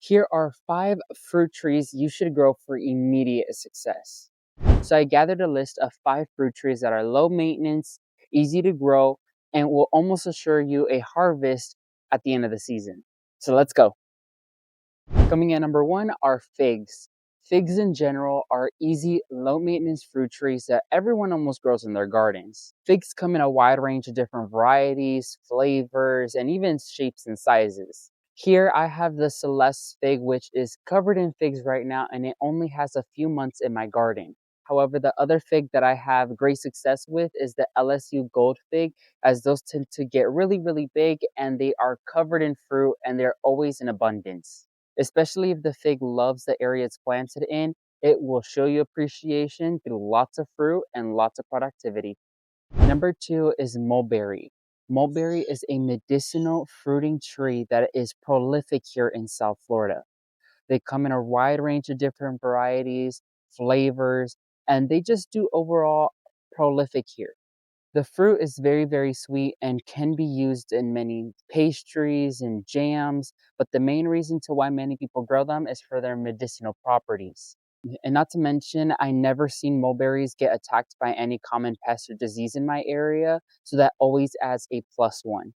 Here are 5 fruit trees you should grow for immediate success. So I gathered a list of 5 fruit trees that are low maintenance, easy to grow, and will almost assure you a harvest at the end of the season. So let's go. Coming in number 1 are figs. Figs in general are easy, low maintenance fruit trees that everyone almost grows in their gardens. Figs come in a wide range of different varieties, flavors, and even shapes and sizes. Here I have the Celeste fig, which is covered in figs right now, and it only has a few months in my garden. However, the other fig that I have great success with is the LSU Gold fig, as those tend to get really big and they are covered in fruit and they're always in abundance. Especially if the fig loves the area it's planted in, it will show you appreciation through lots of fruit and lots of productivity. Number 2 is mulberry. Mulberry is a medicinal fruiting tree that is prolific here in South Florida. They come in a wide range of different varieties, flavors, and they just do overall prolific here. The fruit is very sweet and can be used in many pastries and jams, but the main reason to why many people grow them is for their medicinal properties. And not to mention, I never seen mulberries get attacked by any common pest or disease in my area, so that always adds a plus one.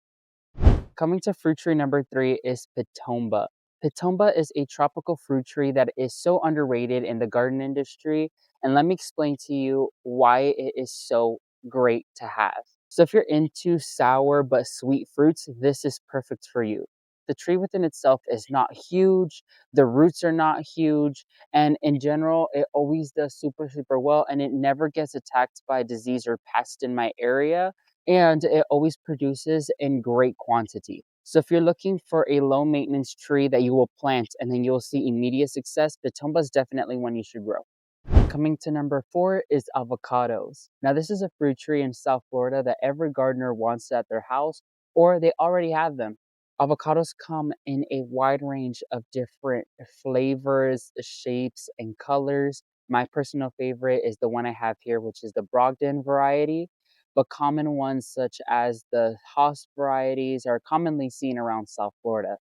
Coming to fruit tree number 3 is Pitomba. Pitomba is a tropical fruit tree that is so underrated in the garden industry, and let me explain to you why it is so great to have. So if you're into sour but sweet fruits, this is perfect for you. The tree within itself is not huge, the roots are not huge, and in general, it always does super well, and it never gets attacked by disease or pest in my area, and it always produces in great quantity. So if you're looking for a low maintenance tree that you will plant and then you'll see immediate success, Pitomba is definitely one you should grow. Coming to number 4 is avocados. Now this is a fruit tree in South Florida that every gardener wants at their house, or they already have them. Avocados come in a wide range of different flavors, shapes, and colors. My personal favorite is the one I have here, which is the Brogdon variety, but common ones such as the Haas varieties are commonly seen around South Florida.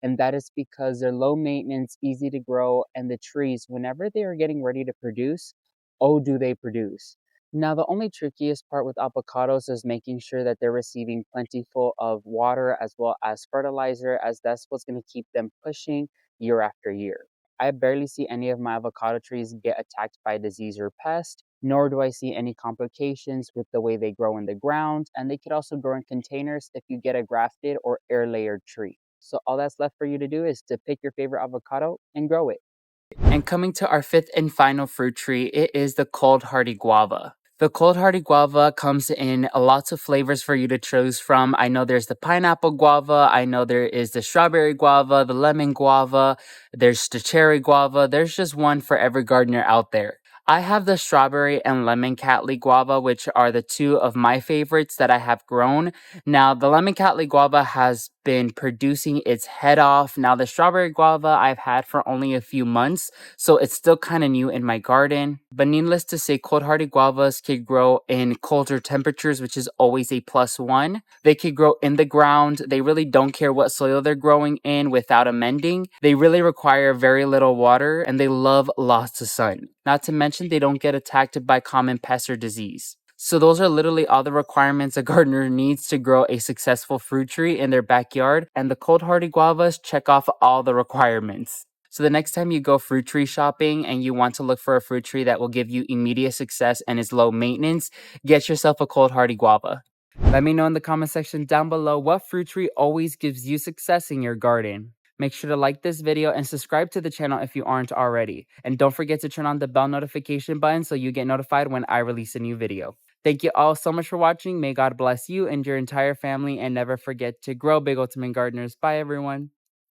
And that is because they're low maintenance, easy to grow, and the trees, whenever they are getting ready to produce, oh, do they produce. Now, the only trickiest part with avocados is making sure that they're receiving plentiful of water as well as fertilizer, as that's what's going to keep them pushing year after year. I barely see any of my avocado trees get attacked by disease or pest, nor do I see any complications with the way they grow in the ground, and they could also grow in containers if you get a grafted or air layered tree. So all that's left for you to do is to pick your favorite avocado and grow it. And coming to our 5th and final fruit tree, it is the cold hardy guava. The cold hardy guava comes in lots of flavors for you to choose from. I know there's the pineapple guava, I know there is the strawberry guava, the lemon guava, there's the cherry guava. There's just one for every gardener out there. I have the strawberry and lemon Cattleya guava, which are the 2 of my favorites that I have grown. Now, the lemon Cattleya guava has been producing its head off. Now, the strawberry guava I've had for only a few months, so it's still kind of new in my garden. But needless to say, cold hardy guavas could grow in colder temperatures, which is always a plus one. They could grow in the ground. They really don't care what soil they're growing in without amending. They really require very little water, and they love lots of sun. Not to mention, they don't get attacked by common pests or disease. So those are literally all the requirements a gardener needs to grow a successful fruit tree in their backyard, and the cold hardy guavas check off all the requirements. So the next time you go fruit tree shopping and you want to look for a fruit tree that will give you immediate success and is low maintenance, get yourself a cold hardy guava. Let me know in the comment section down below what fruit tree always gives you success in your garden. Make sure to like this video and subscribe to the channel if you aren't already. And don't forget to turn on the bell notification button so you get notified when I release a new video. Thank you all so much for watching. May God bless you and your entire family, and never forget to grow big, ultimate gardeners. Bye everyone.